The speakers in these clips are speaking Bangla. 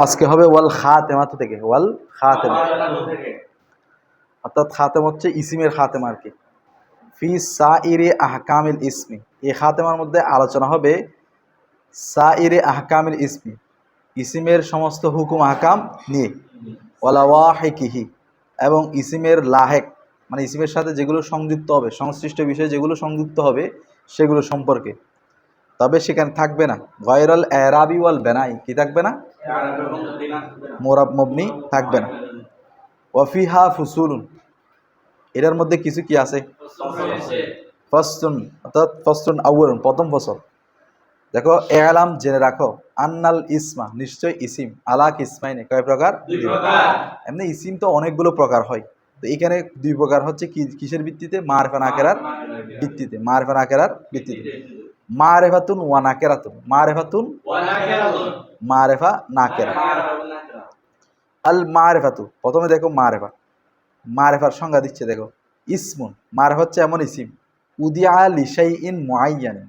আজকে হবে ওয়াল খাতেমাতু থেকে, ওয়াল খাতেমা, অর্থাৎ খাতেম হচ্ছে ইসিমের খাতেমা আর কি। ফি সাইরি আহকামিল ইসমি, এই খাতেমার মধ্যে আলোচনা হবে সাইরি আহকামিল ইসমি, ইসিমের সমস্ত হুকুম আহকাম নিয়ে, ওয়ালা ওয়াহিকিহি, এবং ইসিমের লাহেক মানে ইসিমের সাথে যেগুলো সংযুক্ত হবে, সংশ্লিষ্ট বিষয়ে যেগুলো সংযুক্ত হবে সেগুলো সম্পর্কে। তবে সেখানে থাকবে না গয়রুল এরাবি ওয়াল বেনাই, কি থাকবে না? মোরাব মবনি থাকবে না। ওয়াফিহা ফুসুলুন, এটার মধ্যে কিছু কি আছে? ফসলুন, অর্থাৎ ফসলুন আউয়ালুন, প্রথম ফসল। দেখো, এলাম জেনে রাখো, আন্নাল ইসমা, নিশ্চয় ইসিম, আলা কিসমাইনে, কয় প্রকার? দুই প্রকার। এমনি ইসিম তো অনেকগুলো প্রকার হয়, তো এখানে দুই প্রকার হচ্ছে কি, কিসের ভিত্তিতে? মারিফা নাকেরার ভিত্তিতে, মারিফা নাকেরার ভিত্তিতে। মারিফাতুন ওয়া নাকেরাতুন, মারিফাতুন মারিফা নাকেরা। আল মারিফাতু, প্রথমে দেখো মারিফা, মারিফার সংজ্ঞা দিচ্ছে দেখো, ইসমুন, মারিফা হচ্ছে এমন ইসিম, উদিয়া লিশাইইন মুআয়্যানিন,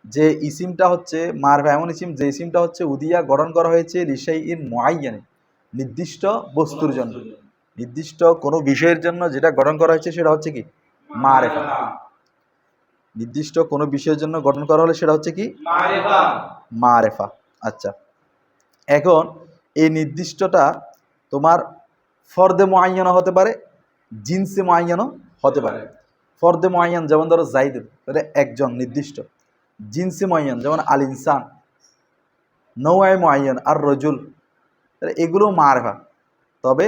যে ইসিমটা হচ্ছে মারিফা, এমন ইসিম যে ইসিমটা হচ্ছে উদিয়া গঠন করা হয়েছে লিশাইইন মুআয়্যানিন, নির্দিষ্ট বস্তুর জন্য, নির্দিষ্ট কোনো বিষয়ের জন্য যেটা গঠন করা হয়েছে সেটা হচ্ছে কি? মারিফা। নির্দিষ্ট কোনো বিষয়ের জন্য গঠন করা হলে সেটা হচ্ছে কি? মারিফা। মারিফা। আচ্ছা, এখন এই নির্দিষ্টটা তোমার ফর্দে মুআয়্যানও হতে পারে, জিনসে মুআয়্যানও হতে পারে। ফর্দে মুআয়্যান যেমন ধরো জাইদুন, তাহলে একজন নির্দিষ্ট। জিনসে মুআয়্যান যেমন আল ইনসান। নওয়ায়ে মুআয়্যান আর রজুল, তাহলে এগুলো মারিফা, তবে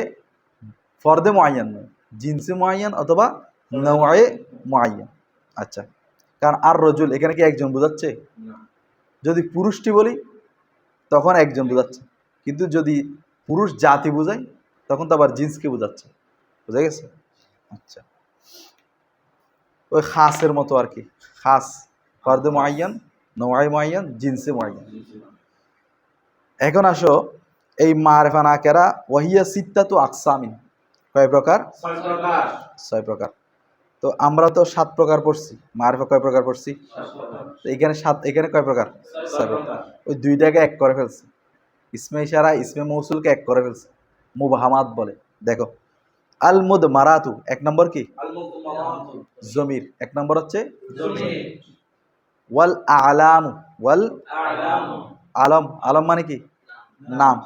ফর্দে মুআয়্যান নয়, জিনসে মুআয়্যান অথবা নওয়ায়ে মুআয়্যান। আচ্ছা, কারণ আর রজুল এখানে কি একজন বোঝাচ্ছে? যদি পুরুষটি বলি তখন একজন বোঝাচ্ছে, কিন্তু যদি পুরুষ জাতি বোঝায় তখন তো আবার জিন্সকে বোঝাচ্ছে। বুঝা গেছে? আচ্ছা, ওই খাসের মতো আর কি, খাস, ফর্দে মুআয়্যান, নওয়ায়ে মুআয়্যান, জিনসে মুআয়্যান। এখন আসো, এই মারিফা নাকেরা ওয়াহিয়া সিত্তাতু আকসামিন, কয় প্রকার? 6 প্রকার। তো আমরা তো 7 প্রকার পড়ছি, মারিফা কয় প্রকার পড়ছি? তো এখানে 7, এখানে কয় প্রকার? 6 প্রকার। ওই দুইটাকে এক করে ফেলছে, ইসমে ইশারা ইসমে মৌসুলকে এক করে ফেলছে, মুবহামাত বলে। দেখো, আল মুদমারাতু, এক নম্বর কি? জমির, এক নম্বর হচ্ছে জমির। ওয়াল আলামু, ওয়াল আলম, আলম মানে কি? নাম।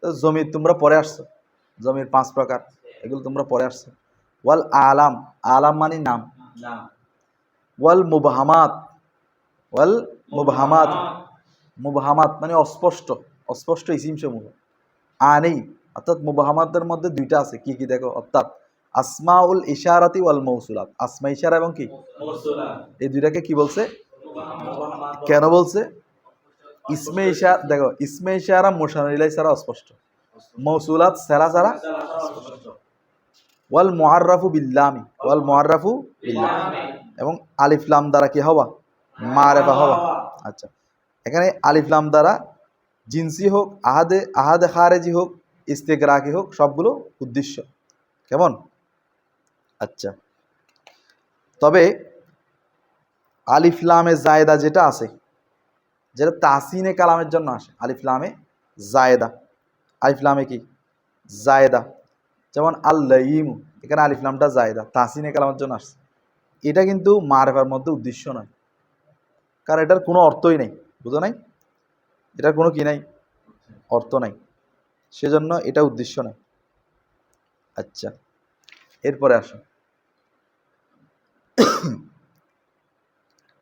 তো জমির তোমরা পরে আসছো, জমির 5 প্রকার, এগুলো তোমরা পরে আসছো। ওয়াল আলাম, আলাম মানে নাম। ওয়াল মুবহামাত, ওয়াল মুবহামাত, মুবহামাত মানে অস্পষ্ট, অস্পষ্ট ইসিম সমূহ। আনি, অর্থাৎ মুবহামাতের মধ্যে দুইটা আছে, কি কি দেখো, অর্থাৎ আসমাউল ইশারাতি ওয়াল মৌসুলাত, আসমা ইশারা এবং কি মৌসুলাত, এই দুইটাকে কি বলছে? কেন বলছে? ইসমে ইশারা, দেখো ইসমে ইশারা মুশার ইলাইহি ছাড়া অস্পষ্ট, মৌসুলাত ছাড়া ছাড়া অস্পষ্ট। ওয়াল মুআররাফু বিল্লামি, ওয়াল মুআররাফু বিল্লামি, এবং আলিফ লাম দ্বারা কি হওয়া? মারিফা হওয়া। আচ্ছা, এখানে আলিফ লাম দ্বারা জিনসি হোক, আহাদে খারেজি হোক, ইস্তেগরাকি হোক, সবগুলো উদ্দেশ্য। কেমন? আচ্ছা, তবে আলিফ লামে জায়েদা যেটা আছে, যেটা তাসিনে কালামের জন্য আসে, আলিফ লামে জায়েদা, আলিফ লামে কি জায়েদা, যেমন আল্লাইমু, এখানে আলিফ লামটা জায়েদা, তাসিনে কালামের জন্য আসছে। এটা কিন্তু মারিফার মধ্যে উদ্দেশ্য নয়, কারণ এটার কোনো অর্থই নেই, বুঝো নাই? এটার কোনো কি নাই? অর্থ নাই, সেজন্য এটা উদ্দেশ্য নয়। আচ্ছা, এরপরে আসো,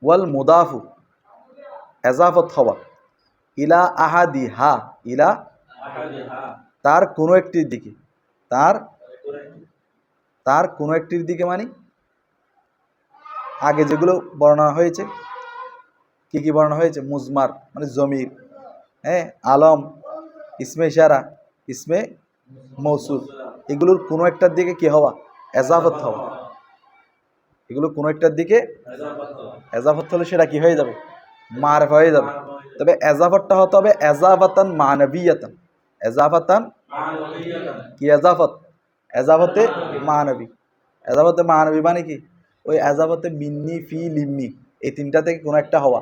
ওয়াল মুদাফু, এজাফত হওয়া, ইলা আহাদিহা, ইলা তার কোনো একটির দিকে, তার তার কোনো একটির দিকে মানে আগে যেগুলো বর্ণনা হয়েছে, কি কি বর্ণনা হয়েছে? মুজমার মানে জমির, হ্যাঁ, আলম, ইসমে ইশারা, ইসমে মৌসুল, এগুলোর কোনো একটার দিকে কি হওয়া? এজাফত হওয়া। এগুলো কোনো একটার দিকে এজাফত হলে সেটা কি হয়ে যাবে? মারিফা হয়ে যাবে। তবে এজাফতটা হতে হবে এজাফাতান মানবিয়াতান, এজাফাতান কি? এজাফত, এজাফতে মানবী, এজাফতে মানবী মানে কি? ওই এজাফতে মিন্নি, ফি, লিম্মি, এই তিনটা থেকে কোনো একটা হওয়া,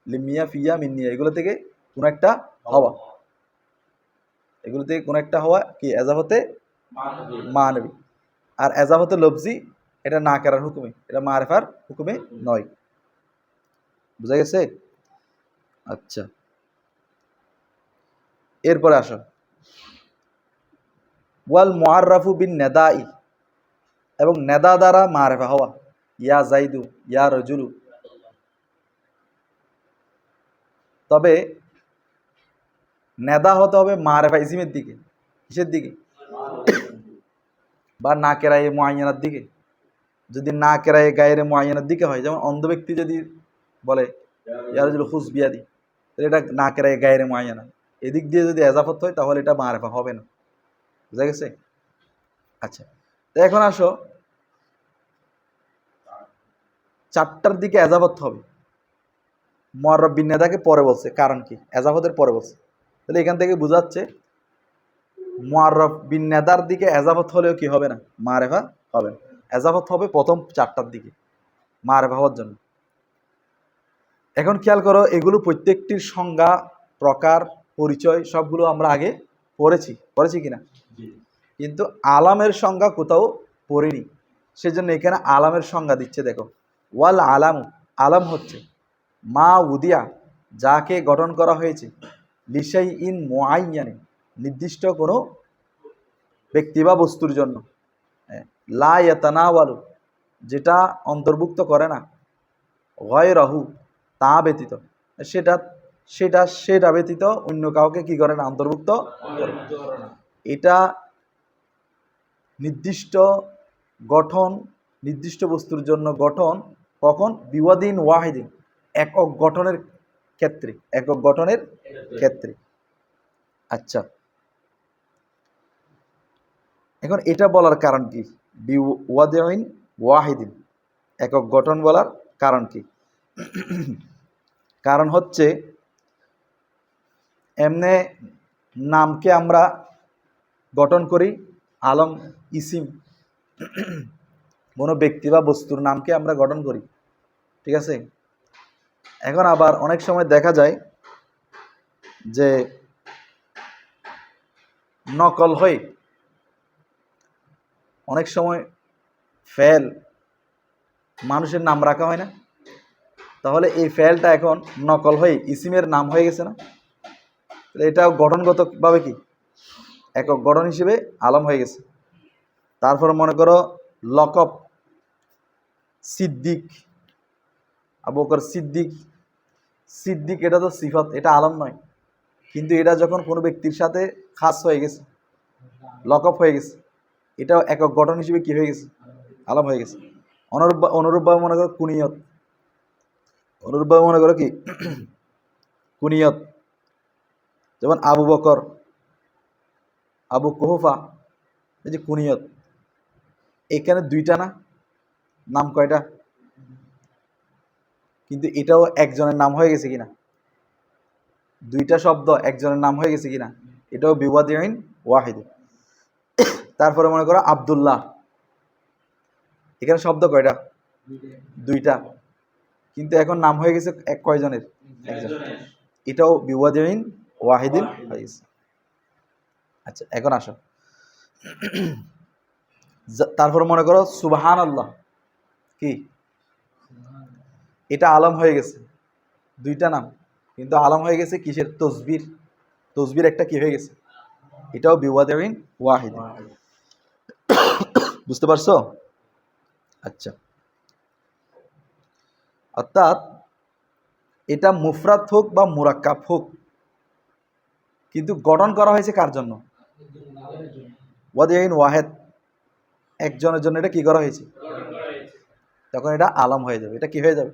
লিম্মিয়া, ফিয়া, মিন্নিয়া, এগুলো থেকে কোনো একটা হওয়া। এগুলোতে কোনো একটা হওয়া কি এজাফতে মানবী, আর এজাফতে লফজি এটা না করার হুকুমে, এটা মারেফার হুকুমে নয়। বুঝা গেছে? আচ্ছা, এরপরে আসো ওয়াল মুআররাফু বিন নেদাই, এবং নেদা দ্বারা মারেফা হওয়া, ইয়া জাইদু, ইয়া রজুলু। তবে নেদা হতে হবে মারেফা ইসিমের দিকে, কিসের দিকে? বা না কেরায়ে মুআয়্যানার দিকে। যদি না কেরায়ে গায়ের মুআয়্যানার দিকে হয়, যেমন অন্ধ ব্যক্তি যদি বলে ইয়া রজুলু খুজ বিয়াদি, তাহলে এটা না কেরায়ে গায়ের মুআয়্যানা, এদিক দিয়ে যদি এজাফত হয় তাহলে এটা মারেফা হবে না। বুঝা গেছে? আচ্ছা, তো এখন আসো চারটার দিকে এজাফত হবে। মুআররাফ বিন নেদাকে পরে বলছে, কারণ কি? এজাফতের পরে বলছে। তাহলে এখান থেকে বোঝাচ্ছে মুআররাফ বিন নেদার দিকে এজাফত হলেও কি হবে না? মারেফা হবে না। এজাফত হবে প্রথম চারটার দিকে মারেফা হওয়ার জন্য। এখন খেয়াল করো, এগুলো প্রত্যেকটির সংজ্ঞা, প্রকার, পরিচয় সবগুলো আমরা আগে পড়েছি কিনা? কিন্তু আলামের সংজ্ঞা কোথাও পড়িনি, সেজন্য এখানে আলামের সংজ্ঞা দিচ্ছে। দেখো, ওয়াল আলাম, আলাম হচ্ছে মা উদিয়া, যাকে গঠন করা হয়েছে, লিশাই ইন মুআয়্যানে, নির্দিষ্ট কোনো ব্যক্তি বা বস্তুর জন্য, লা ইয়াতানাওয়ালু, যেটা অন্তর্ভুক্ত করে না, গয়রাহু, তা ব্যতীত, সেটা সেটা সেটা ব্যতীত অন্য কাউকে কি করে না? অন্তর্ভুক্ত করে না। এটা নির্দিষ্ট গঠন, নির্দিষ্ট বস্তুর জন্য গঠন, কখন? বিওয়াদিন ওয়াহিদিন, একক গঠনের ক্ষেত্রে, একক গঠনের ক্ষেত্রে। আচ্ছা, এখন এটা বলার কারণ কি? বিওয়াদিন ওয়াহিদিন, একক গঠন বলার কারণ কি? কারণ হচ্ছে এমনে নামকে আমরা গঠন করি, আলম, ইসিম, কোনো ব্যক্তি বা বস্তুর নামকে আমরা গঠন করি, ঠিক আছে? এখন আবার অনেক সময় দেখা যায় যে নকল হয়ে অনেক সময় ফেল মানুষের নাম রাখা হয় না, তাহলে এই ফেলটা এখন নকল হয়ে ইসিমের নাম হয়ে গেছে না? এটাও গঠনগতভাবে কি একক গঠন হিসেবে আলম হয়ে গেছে। তারপর মনে করো লকব, সিদ্দিক, আবু বকর সিদ্দিক, সিদ্দিক এটা তো সিফত, এটা আলম নয়, কিন্তু এটা যখন কোনো ব্যক্তির সাথে খাস হয়ে গেছে, লকব হয়ে গেছে, এটা একক গঠন হিসেবে কি হয়ে গেছে? আলম হয়ে গেছে। অনুরূপভাবে মনে করো কুনিয়ত, অনুরূপভাবে মনে করো কি কুনিয়ত, যেমন আবু বকর, আবু কুহফা, এই যে কুনিয়ত, এখানে দুইটা না, নাম কয়টা? কিন্তু এটাও একজনের নাম হয়ে গেছে কিনা? দুইটা শব্দ একজনের নাম হয়ে গেছে কিনা? এটাও বিওয়াদিন ওয়াহিদ। তারপরে মনে করো আব্দুল্লাহ, এখানে শব্দ কয়টা? দুইটা, কিন্তু এখন নাম হয়ে গেছে কয়জনের? একজন। এটাও বিওয়াদিন ওয়াহিদিন হয়ে গেছে। আচ্ছা, এখন আসো, তারপর মনে করো সুবহানাল্লাহ, কি এটা আলম হয়ে গেছে, দুইটা নাম, কিন্তু আলম হয়ে গেছে কিসের? তসবির, তসবির একটা কি হয়ে গেছে? এটাও বিওয়াদিন ওয়াহিদ। বুঝতে পারছো? আচ্ছা, অর্থাৎ এটা মুফরাদ হোক বা মুরাক্কাব হোক, কিন্তু গঠন করা হয়েছে কার জন্য? ওয়াদিন ওয়াহেদ, একজনের জন্য এটা কি করা হয়েছে? তখন এটা আলম হয়ে যাবে, এটা কি হয়ে যাবে?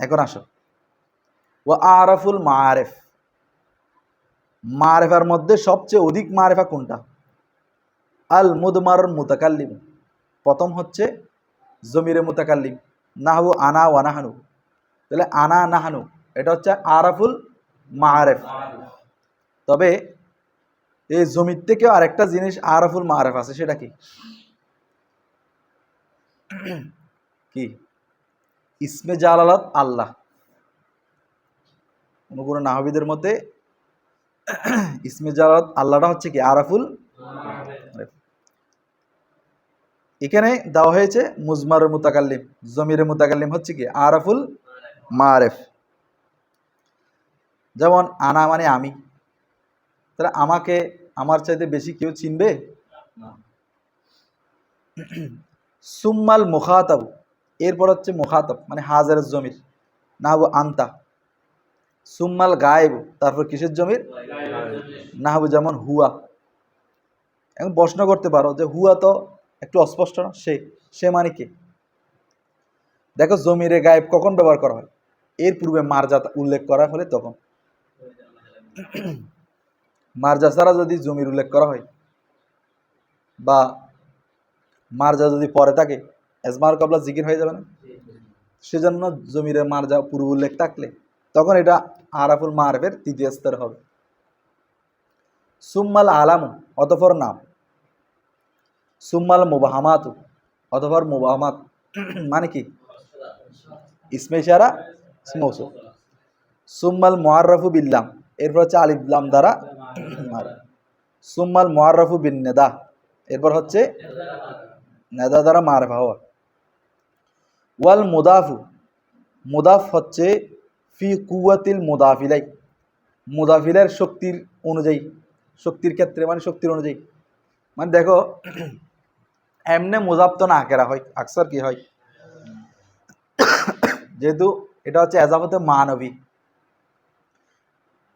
এখন আসো, ওয়া আরাফুল মাআরিফ, মারেফার মধ্যে সবচেয়ে অধিক মারেফা কোনটা? আল মুদমারুল মুতাকাল্লিম, প্রথম হচ্ছে জমিরে মুতাকাল্লিম, নাহু আনা ওয়া নাহনু, তাহলে আনা নাহনু এটা হচ্ছে আরাফুল মাআরিফ। তবে এই জমির থেকেও আরেকটা জিনিস আরাফুল মাআরিফ আছে, সেটা কি? কি? ইসমে জালালাত আল্লাহ। কোনো নাহবিদের মতে ইসমে জালালত আল্লাহটা হচ্ছে কি আরাফুল। এখানে দেওয়া হয়েছে মুজমারুল মুতাকাল্লিম, জমিরে মুতাকাল্লিম হচ্ছে কি আরাফুল মারেফ। যেমন আনা মানে আমি, তাহলে আমাকে আমার চাইতে বেশি কেউ চিনবে? সুম্মাল মুখাতাব, এরপর হচ্ছে মুখাতাব মানে হাজার জমির, নাহবু আন্তা। সুম্মাল গায়েব, তারপর কিসের জমির? নাহবু যেমন হুয়া। এখন প্রশ্ন করতে পারো যে হুয়া তো একটু অস্পষ্ট না, সে মানে কি? দেখো জমিরে গায়েব কখন ব্যবহার করা হয়? এর পূর্বে মারজা উল্লেখ করা হলে তখন। মারজা ছাড়া যদি জমির উল্লেখ করা হয় বা মারজা যদি পরে থাকে, এজমার কবলা জিকির হয়ে যাবে না? সেজন্য জমিরে মারজা পূর্ব উল্লেখ থাকলে তখন এটা আরাফুল মারফের তৃতীয় স্তর হবে। সুম্মাল আলামু, অতঃপর নাম। সুম্মাল মুবাহামাতু, অতঃপর মুবাহামাত মানে কি? ইসমে ইশারা, ইসমে মৌসুফ। সুম্মাল মুআররাফু বিল্লাম, এরপর হচ্ছে আলিফ লাম দ্বারা মারফ। সুম্মাল মুআররাফু বিন নেদা, এরপর হচ্ছে নেদা দ্বারা মারফা হওয়া। ওয়াল মুদাফু, মুদাফ হচ্ছে ফি কুওয়াতিল মুদাফিলাই, মুদাফিলের শক্তির অনুযায়ী, শক্তির ক্ষেত্রে মানে শক্তির অনুযায়ী। মানে দেখো এমনে মুজাফ তো না কেরা হয়, আকসার কি হয়, যেহেতু এটা হচ্ছে এজাফতে মানবী,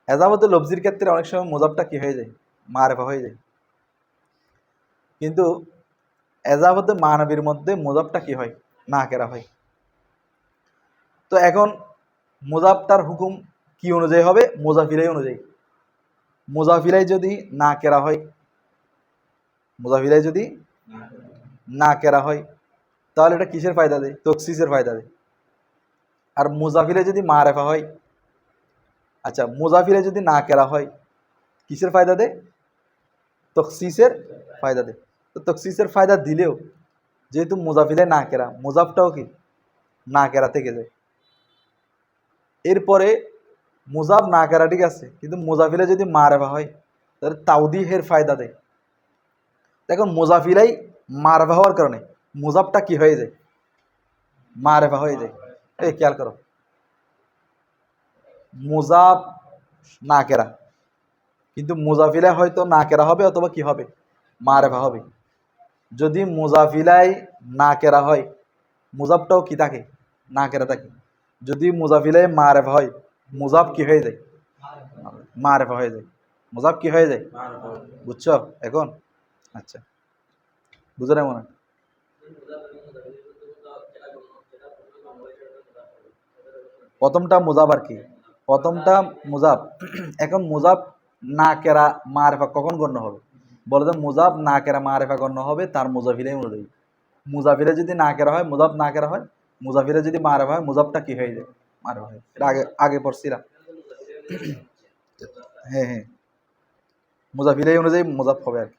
এজাফতে লফজির ক্ষেত্রে অনেক সময় মুজাফটা কি হয়ে যায়, মারফা হয়ে যায়। কিন্তু এজাফতে মানবীর মধ্যে মুজাফটা কি হয়, না কেরা হয়। তো এখন মুজাফটার হুকুম কি অনুযায়ী হবে? মুজাফিলাই অনুযায়ী। মুজাফিলাই যদি না কেরা হয়, মুজাফিলাই যদি না কেরা হয় তাহলে এটা কিসের ফায়দা দেয়? তকসিসের ফায়দা দেয়। আর মুজাফিলে যদি মারেফা হয়, আচ্ছা মুজাফিলে যদি না কেরা হয় কিসের ফায়দা দেয়? তকসিসের ফায়দা দেয়। তো তকসিসের ফায়দা দিলেও যেহেতু মুজাফিলে না কেরা, মুজাফটাও কি না কেরা থেকে যায়। এরপরে মুজাফ না কেরা ঠিক আছে, কিন্তু মুজাফিলে যদি মারেফা হয় তাহলে তাওদিহের ফায়দা দেয়। দেখুন মুজাফিলাই মারেফা হওয়ার কারণে মুজাফটা কি হয়ে যায়, মারেফা হয়ে যায়। এই খেয়াল করো, মুজাফ না কেরা, কিন্তু মুজাফিলাই হয়তো না কেরা হবে অথবা কি হবে, মারেফা হবে। যদি মুজাফিলাই না কেরা হয় মুজাফটাও কি থাকে, না কেরা থাকে। যদি মুজাফিলাই মারেফা হয় মুজাফ কি হয়ে যায়, মারেফা হয়ে যায়। মুজাফ কি হয়ে যায়, বুঝছো এখন? আচ্ছা বুঝো না মনে হয়? প্রথমটা মুজাফ আর কি, প্রথমটা মুজাফ। এখন মুজাফ না কেরা মারেফা কখন গণ্য হবে? বলে যে মুজাফ না কেরা মারেফা গণ্য হবে তার মুজাফিলে অনুযায়ী। মুজাফিলে যদি না কেরা হয়, মুজাফ না কেরা হয়, মুজাফিলে যদি মারেফা হয় মুজাফটা কি হয়ে যায়, মারেফা হয়। এটা আগে আগে পড়ছিলাম। হ্যাঁ হ্যাঁ, মুজাফিলে অনুযায়ী মুজাফ হবে আর কি,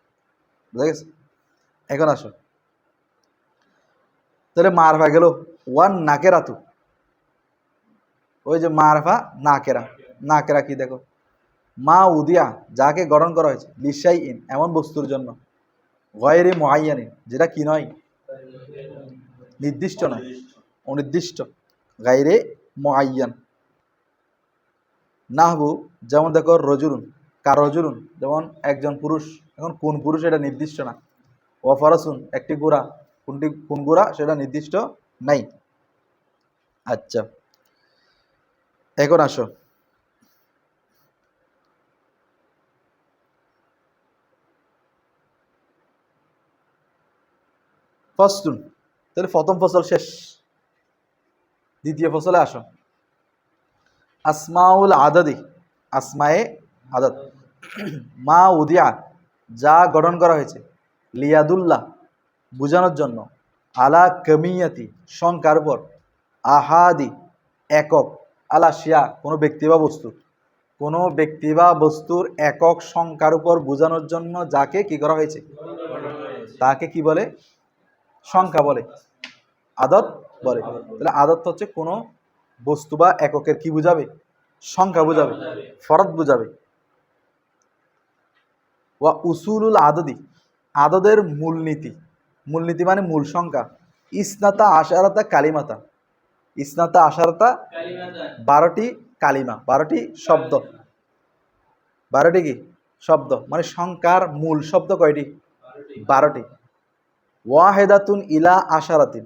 বুঝা গেছে? এখন আসো, তাহলে মারফা গেল। ওয়ান নাকেরাতু, ওই যে মারফা নাকেরা, নাকেরা কি দেখো, মা উদিয়া যাকে গঠন করা হয়েছে, লিসাই ইন এমন বস্তুর জন্য, গয়রে মুআইয়ানিন যেটা কি নয়, নির্দিষ্ট নয়, অনির্দিষ্ট, গায়রে মুআইয়ান। নাহবু যেমন দেখো রজুলুন, কার রজুলুন যেমন একজন পুরুষ, এখন কোন পুরুষ এটা নির্দিষ্ট না। ও ফরাসুন একটি গোড়া, কোন গোড়া সেটা নির্দিষ্ট নাই। আচ্ছা এখন আসো, ফসলুন, তাহলে প্রথম ফসল শেষ, দ্বিতীয় ফসলে আসো। আসমাউল আদাদি, আসমায়ে আদাদ। মা উদিয়া যা গঠন করা হয়েছে, লিয়াদুল্লাহ বুঝানোর জন্য, আলা কামিয়াতি সংখ্যার উপর, আহাদি একক, আলা শিয়া কোনো ব্যক্তি বা বস্তুর, কোনো ব্যক্তি বা বস্তুর একক সংখ্যার উপর বোঝানোর জন্য যাকে কি করা হয়েছে তাকে কি বলে, সংখ্যা বলে, আদত বলে। তাহলে আদত হচ্ছে কোনো বস্তু বা এককের কি বুঝাবে, সংখ্যা বুঝাবে, ফরদ বুঝাবে। ওয়া উসুলুল আদদি, আদদের মূলনীতি, মূলনীতি মানে মূল সংখ্যা, ইসনাতা আশারাতা কালিমাতা, ইসনাতা আশারাতা 12টি কালিমা, 12টি শব্দ, 12টি কি শব্দ, মানে সংখ্যার মূল শব্দ কয়টি? 12টি। ওয়াহেদাতুন ইলা আশারাতিন,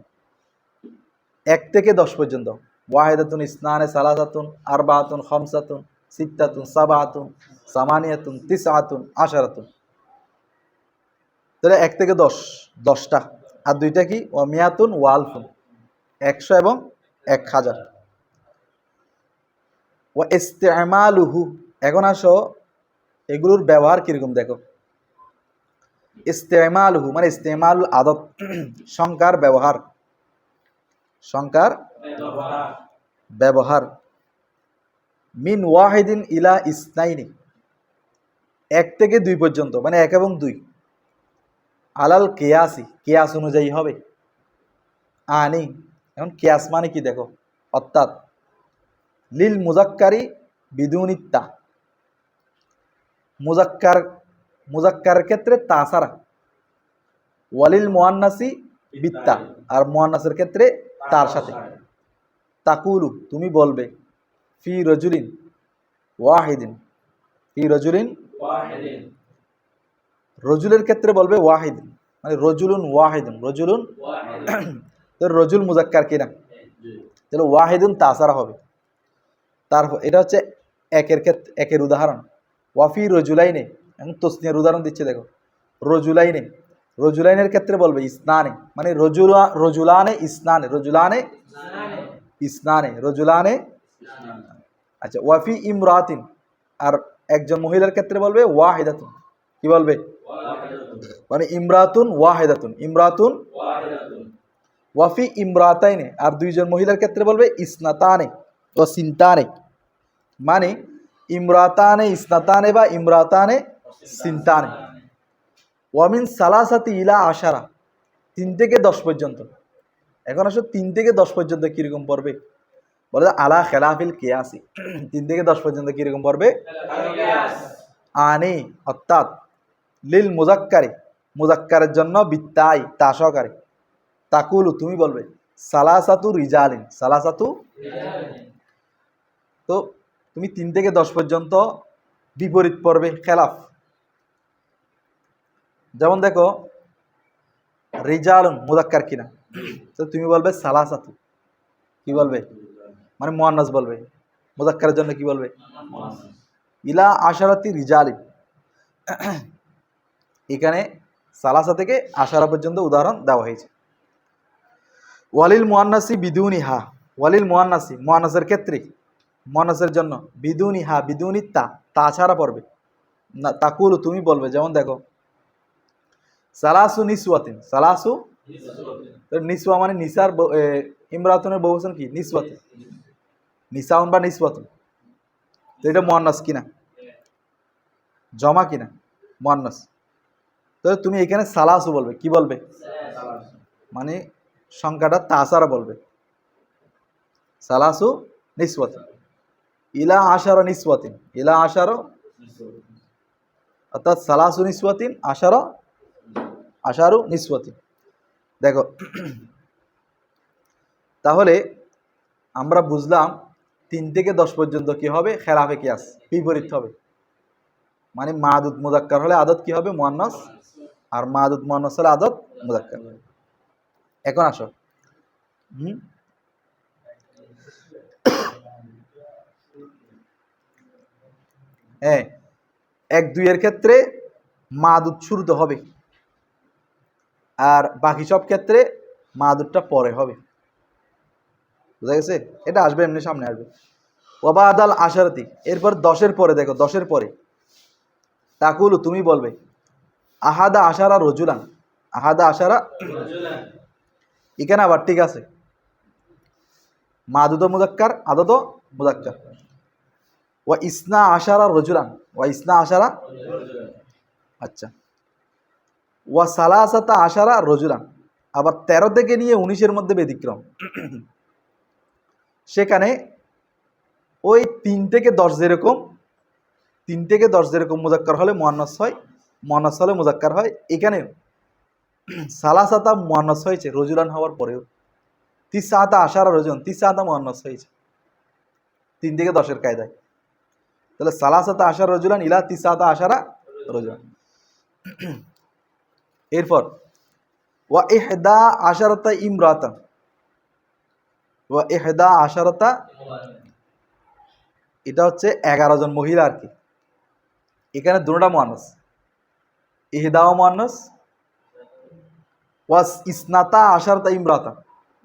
1 থেকে 10 পর্যন্ত। ওয়াহেদাতুন ইসনানে সালাসাতুন আরবাতুন খামসাতুন সিত্তাতুন সাবাতুন সামানিয়াতুন তিসআতুন আশারাতুন। তাহলে 1 থেকে 10, 10টা। আর 2টা কি? ওয়া মিয়াতুন ওয়া আলফুন, 100 এবং 1000। ওয়া ইস্তেমালুহু, এখন আসো এগুলোর ব্যবহার কিরকম দেখো। ইস্তেমালুহু মানে ইস্তেমালুল আদদ, সংখ্যার ব্যবহার, সংখ্যার ব্যবহার। মিন ওয়াহিদিন ইলা ইসনাইনি, 1 থেকে 2 পর্যন্ত, মানে 1 এবং 2। আলাল কিয়াসি, কিয়াস অনুযায়ী হবে। আনি, এখন কিয়াস মানে কি দেখো, অর্থাৎ লিল মুজাক্কারি বিদুনিত্তা, মুজাক্কার, মুজাক্কারের ক্ষেত্রে তা ছাড়া। ওয়ালিল মুয়ান্নাসি বিত্তা, আর মুয়ান্নাসের ক্ষেত্রে তার সাথে। তাকুলু, তুমি বলবে, ফি রজুলিন ওয়াহিদিন, ফি রজুলিন, রজুলের ক্ষেত্রে বলবে ওয়াহিদিন, মানে রজুলুন ওয়াহিদুন, রজুলুন, তো রজুল মুজাক্কার কিনা, তাহলে ওয়াহিদুন তাছাড়া হবে। তারপর এটা হচ্ছে একের ক্ষেত্রে, একের উদাহরণ। ওয়াফি রজুলাইনে, এখন তসনিয়ার উদাহরণ দিচ্ছে দেখো, রজুলাইনে, রজুলাইনের ক্ষেত্রে বলবে ইসনানে, মানে রজুলানে ইসনানে, রজুলানে ইসনানে, রজুলানে। আচ্ছা, ওয়াফি ইমরাতিন, আর একজন মহিলার ক্ষেত্রে বলবে ওয়াহিদাতুন, কি বলবে? মানে ইমরাতুন ওয়াহিদাতুন, ইমরাতুন। ওয়াফি ইমরাতাইনে, আর 2জন মহিলার ক্ষেত্রে বলবে ইসনাতানে ও সিনতানে, মানে ইমরাতানে ইসনাতানে বা ইমরাতানে সিনতানে। ওয়ামিন সালাসাতি ইলা আশারা, 3 থেকে 10 পর্যন্ত। এখন আসো 3 থেকে 10 পর্যন্ত কিরকম পড়বে, বলে আলা খেলাফিল কিয়াসি, 3 থেকে 10 পর্যন্ত কিরকম পড়বে? আনি, অর্থাৎ লিল মুজাক্কারি, মুজাক্কারের জন্য বিত্তাই, তা সহকারে। তাকুলু, তুমি বলবে, সালাসাতু রিজালিন, সালাসাতু। তো তুমি 3 থেকে 10 পর্যন্ত বিপরীত পড়বে, খেলাফ। যেমন দেখো, রিজালুন মুজাক্কার কিনা, তো তুমি বলবে সালাসাতু, কি বলবে? মানে মুয়ান্নাস বলবে। মুজাক্কারের জন্য কি বলবে? ইলা আশারাতি রিজালিন, এখানে সালাসা থেকে আশারা পর্যন্ত উদাহরণ দেওয়া হয়েছে। ওয়ালিল মুয়ান্নাসি বিদুনিহা, ওয়ালিল মুয়ান্নাসি, মুয়ান্নাসের ক্ষেত্রে, মুয়ান্নাসের জন্য বিদুনিহা, বিদুনি তা, তা ছাড়া পড়বে না। তাকুলু, তুমি বলবে, যেমন দেখো, সালাসু নিসওয়াতিন, সালাসু, নিসওয়া মানে নিসার, ইমরাতুনের বহুবচন কি? নিসওয়াতিন, নিসাউন বা নিসওয়াতুন। তো এটা মুয়ান্নাস কিনা, জমা কিনা? মুয়ান্নাস। তো তুমি এখানে সালাসু বলবে, কি বলবে? মানে সংখ্যাটা তাছাড়া বলবে, সালাসু নিসওয়াতিন। ইলা আশারা নিসওয়াতিন, ইলা আশারা, অর্থাৎ সালাসু নিসওয়াতিন, আশারা, আশারু নিসওয়াতিন। দেখো, তাহলে আমরা বুঝলাম 3 থেকে 10 পর্যন্ত কি হবে? খেলাফে কিয়াস, বিপরীত হবে। মানে মাদুদ মুজাক্কার হলে আদত কি হবে? মুয়ান্নাস, আর মাদুদ মুয়ান্নাস হলে আদত মুজাক্কার। এখন আসো, হ্যাঁ, 1-2 এর ক্ষেত্রে মাদুদ শুরুতে হবে, আর বাকি সব ক্ষেত্রে মাদুদটা পরে হবে। বুঝা গেছে? এটা আসবে, এমনি সামনে আসবে। ওয়াবাদাল আশারাতি, এরপর 10-এর পরে, দেখো 10-এর পরে, তাকুলু, তুমি বলবে, আহাদা আশারা রজুলান, আহাদা আশারা, এখানে আবার ঠিক আছে, মাদুদ মুজাক্কার, আদত মুজাক্কার। ওয়া ইসনা আশারা রজুলান, ওয়া ইসনা আশারা, আচ্ছা, ওয়া সালাসাতা আশারা রজুলান, আবার 13 থেকে নিয়ে 19-এর মধ্যে ব্যতিক্রম। সেখানে ওই 3 থেকে 10 যেরকম, 3 থেকে 10 যেরকম মুজাক্কার হলে মুয়ান্নাস হয়, মুয়ান্নাস হলে মুজাক্কার হয়, এখানে সালাসাতা মুয়ান্নাস হয়েছে রজুলান হওয়ার পরেও। তিসআতা আশারা রজুলান, তিসআতা মুয়ান্নাস হয়েছে 3 থেকে 10-এর কায়দায়। তাহলে সালাসাতা আশারা রজুলান ইলা তিসআতা আশারা রজুলান। এরপর ওয়া ইহদা আশারাতা ইমরাতান, ওয়া ইহদা আশারাতা, এটা হচ্ছে 11 জন মহিলা আর কি। এখানে দুটোটা মুয়ান্নাস, ইহদাও মুয়ান্নাস, ওয়াস ইসনাতা আশারাতা ইমরাতা,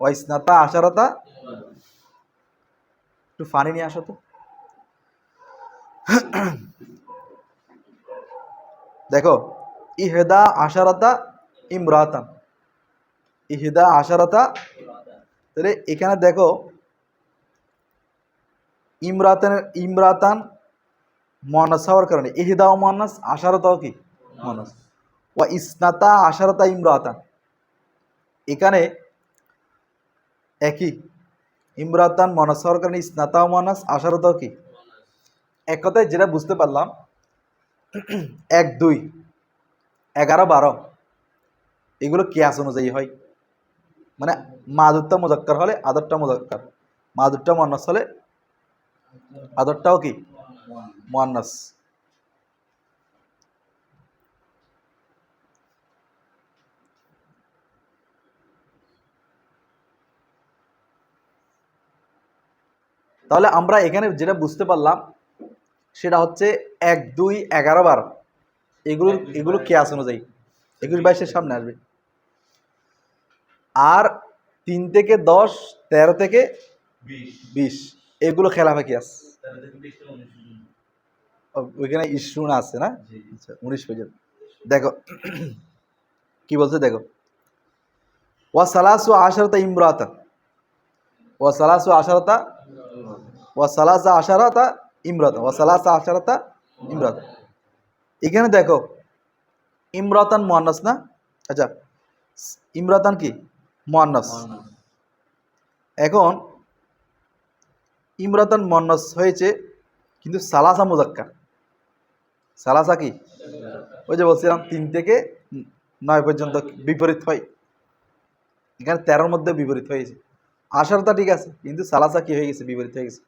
ওয়া ইসনাতা আশারাতা, একটু ফানি নিয়ে আসো তো। দেখো ইহদা আশারাতা ইমরাতান, ইহদা আশারাতা, তাহলে এখানে দেখো ইমরাতান মুয়ান্নাস হওয়ার কারণে ইহদাও মুয়ান্নাস, আশারাতাও কি মুয়ান্নাস। ওয়া ইসনাতা আশারাতা ইমরাতান, এখানে একই, ইমরাতান মুয়ান্নাস হওয়ার কারণে ইসনাতাও মুয়ান্নাস, আশারাতাও কি। এক কথায় যেটা বুঝতে পারলাম, 1, 2, 11, 12 এগুলো কিয়াস অনুযায়ী হয়। মানে মাদুরটা মুজাক্কার হলে আদরটা মুজাক্কার, মাদুরটা মুয়ান্নাস হলে আদরটাও কি মুয়ান্নাস। তাহলে আমরা এখানে যেটা বুঝতে পারলাম সেটা হচ্ছে 1, 2, 11, 12 এগুলো কিয়াস অনুযায়ী 21, 22-এর সামনে আসবে। আর 3 থেকে 10, 13 থেকে 20 এগুলো খেলাফে কিয়াস। ওইখানে ইশরুন আছে না, আচ্ছা 19 পর্যন্ত। দেখো কি বলছে, দেখো ওয়া সালাসু আশারাতা ইমরাতান, ওয়া সালাসু আশারাতা, ওয়া সালাসা আশারাতা ইমরাতান, ওয়া সালাসা আশারাতা ইমরাতান। এখানে দেখো ইমরাতান মুয়ান্নাস না, আচ্ছা ইমরাতান কি মুয়ান্নাস। এখন ইমরাতান মুয়ান্নাস হয়েছে কিন্তু সালাসা মুজাক্কার, সালাসা কি, ওই যে বলছিলাম 3 থেকে 9 পর্যন্ত বিপরীত হয়, এখানে 13-র মধ্যে বিপরীত হয়েছে। আশারতা ঠিক আছে কিন্তু সালাসা কি হয়ে গেছে, বিপরীত হয়ে গেছে।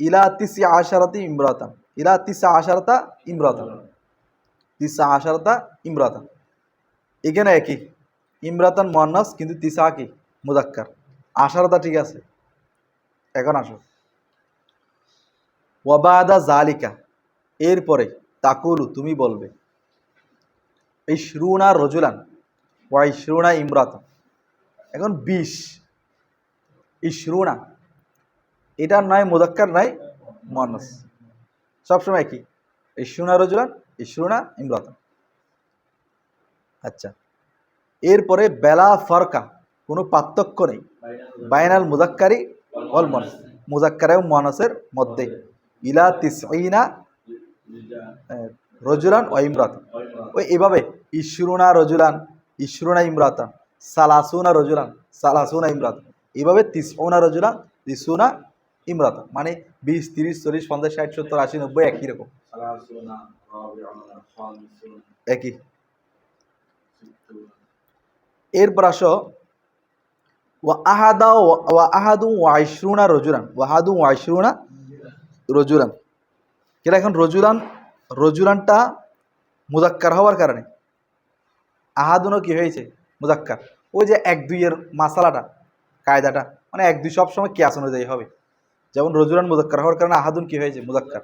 ইলা তিসি আশারাতি ইমরাতান, ইলা তিসা আশারাতা ইমরাতান, তিসা আশারাতা ইমরাতান। এখানে একই, ইমরাতান মুয়ান্নাস কিন্তু তিসা কি মুজাক্কার, আশারাতা ঠিক আছে। এখন আসো ওয়াবাদা জালিকা, এরপরে তাকুলু তুমি বলবে, ইশরুনা রজুলান ওয়া ইশরুনা ইমরাতান। এখন 20 ইশরুনা, এটা নয় মুজাক্কার নয় মুয়ান্নাস, সবসময় কি ইশরুনা রজুলান ইশরুনা ইমরাতান। আচ্ছা এরপরে বেলা ফারকা, কোনো পার্থক্য নেই, বাইনাল মুজাক্কারি ওয়াল মুয়ান্নাস, মুজাক্কার এবং মুয়ান্নাসের মধ্যে। ইলা তিসঈনা রজুলান ওয়া ইমরাতান, ওই এভাবে ইশরুনা রজুলান ইশরুনা ইমরাতান, সালাসুনা রজুলান সালাসুনা ইমরাতান, এভাবে তিসউনা রজুলান তিসউনা ইমরাতান, মানে 20, 30, 40, 50, 60, 70, 80, 90 একই রকম, একই। এরপর আসো ওয়া আহাদু ওয়া ইশরুনা রজুলান, ওয়াহাদু ওয়া ইশরুনা রজুলান। কেন এখন রজুলানটা মুজাক্কার হওয়ার কারণে আহাদুনও কি হয়েছে মুজাক্কার। ওই যে 1, 2-এর মাসালাটা, কায়দাটা, মানে 1, 2 সবসময় কিয়াস অনুযায়ী হবে। যেমন রজুলান মুজাক্কার হওয়ার কারণে আহাদুন কি হয়েছে মুজাক্কার।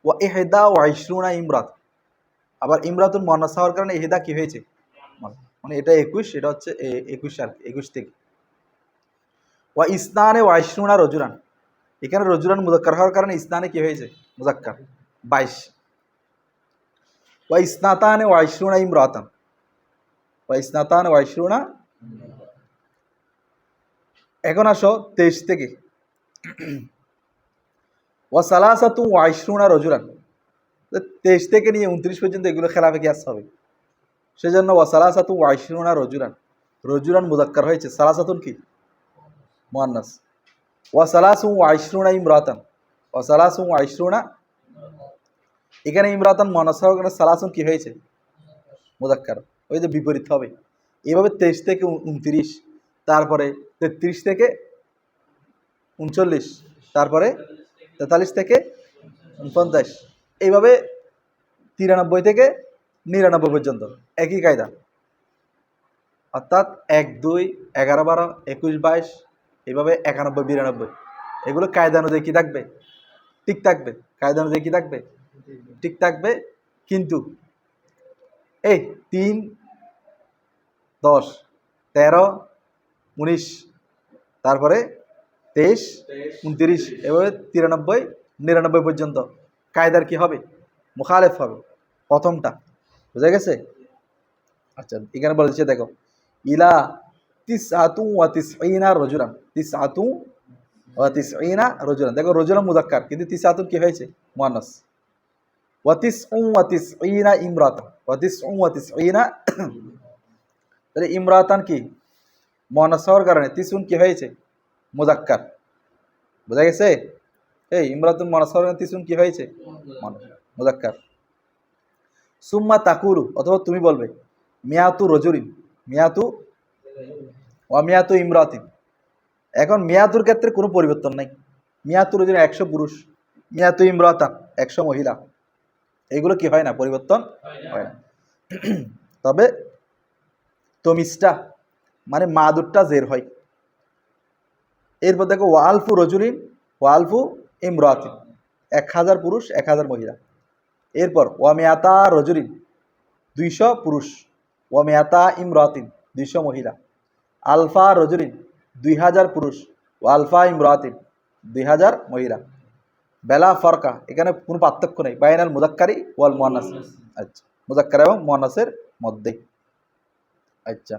ওয়া ইহদা ওয়া ইশরুনা ইমরাত, আবার ইমরাতুন মুয়ান্নাস হওয়ার কারণে ইহদা কি হয়েছে, মানে এটা 21, এটা হচ্ছে 21 আর 21 থেকে। ওয়া ইসনানে ওয়া ইশরুনা রজুলান, এখানে রজুলান মুজাক্কার হওয়ার কারণে ইসনানে কি হয়েছে মুজাক্কার 22। ওয়া ইসনাতানে ওয়া ইশরুনা ইমরাতান, ওয়া ইসনাতানে ওয়া ইশরুনা। এখন আসো 23 থেকে, ওয়া সালাসাতু ওয়া ইশরুনা রজুলান, 23 থেকে নিয়ে 29 পর্যন্ত এগুলো খেলাফে কিয়াস হবে। সেজন্য ওয়া সালাসাতু ওয়া ইশরুনা রজুলান, রজুলান মুজাক্কার হয়েছে, সালাসাতুন কি মুয়ান্নাস। ওয়া সালাসু ওয়া ইশরুনা ইমরাতান, ওয়া সালাসু ওয়া ইশরুনা। এখানে ইমরাতান মুয়ান্নাস হওয়ার কারণে সালাসুন কি হয়েছে? মুযাক্কার। ওই যে বিপরীত হবে। এভাবে 23 থেকে 29, তারপরে 33 থেকে 39, তারপরে 43 থেকে 49, এইভাবে 93 থেকে 99 পর্যন্ত একই কায়দা। অর্থাৎ 1, 2, 11, 12, 21, 22, এইভাবে 91, 92 এগুলো কায়দা অনুযায়ী কি থাকবে? ঠিক থাকবে। কায়দা অনুযায়ী কি থাকবে? ঠিক থাকবে। কিন্তু এই 3, 10, 13, 19, তারপরে 23, 29, এভাবে 93, 99 পর্যন্ত কায়দার কি হবে? মুখালেফ হবে প্রথমটা। বুঝা গেছে? আচ্ছা, এখানে বলে দিচ্ছে দেখো, ইলা তিসআতু ওয়া তিসঈনা রাজুলান, তিসআতু ওয়া তিসঈনা রাজুলান। দেখো রাজুলান মুযাক্কার, কিন্তু তিসআতুন কি হয়েছে? মুয়ান্নাস। ওয়া তিসউ ওয়া তিসঈনা ইমরাতান, ওয়া তিসউ ওয়া তিসঈনা তাহলে ইমরাতান কি? মুয়ান্নাস হওয়ার কারণে তিসউন কি হয়েছে? মুযাক্কার। বুঝা গেছে? এই ইমরাতুন মুয়ান্নাস হওয়ার কারণে তিসউন কি হয়েছে? মুযাক্কার। সুম্মা তাকুলু, অথবা তুমি বলবে মিয়াতু রজুলিন, মিয়াতু ওয়া মিয়াতু ইমরাতিন। এখন মিয়াতুর ক্ষেত্রে কোনো পরিবর্তন নাই। মিয়াতু রজুলিন 100 পুরুষ, মিয়াতু ইমরাতান 100 মহিলা, এগুলো কি হয় না? পরিবর্তন হয় না। তবে তমিজটা মানে মাদুরটা জের হয়। এরপর দেখো ওয়ালফু রজুলিন ওয়ালফু ইমরাতিন, 1000 পুরুষ 1000 মহিলা। এরপর ওয়ামিয়াতা রজুলিন 200 পুরুষ, ওয়ামিয়াতা ইমরাতিন 200 মহিলা। আলফা রজুলিন 2000 পুরুষ, ও আলফা ইমরাতিন 2000 মহিলা। বেলা ফরকা, এখানে কোনো পার্থক্য নেই বাইনাল মুযাক্কারি ওয়াল মুয়ান্নাস। আচ্ছা, মুযাক্কার এবং মুয়ান্নাসের মধ্যে। আচ্ছা।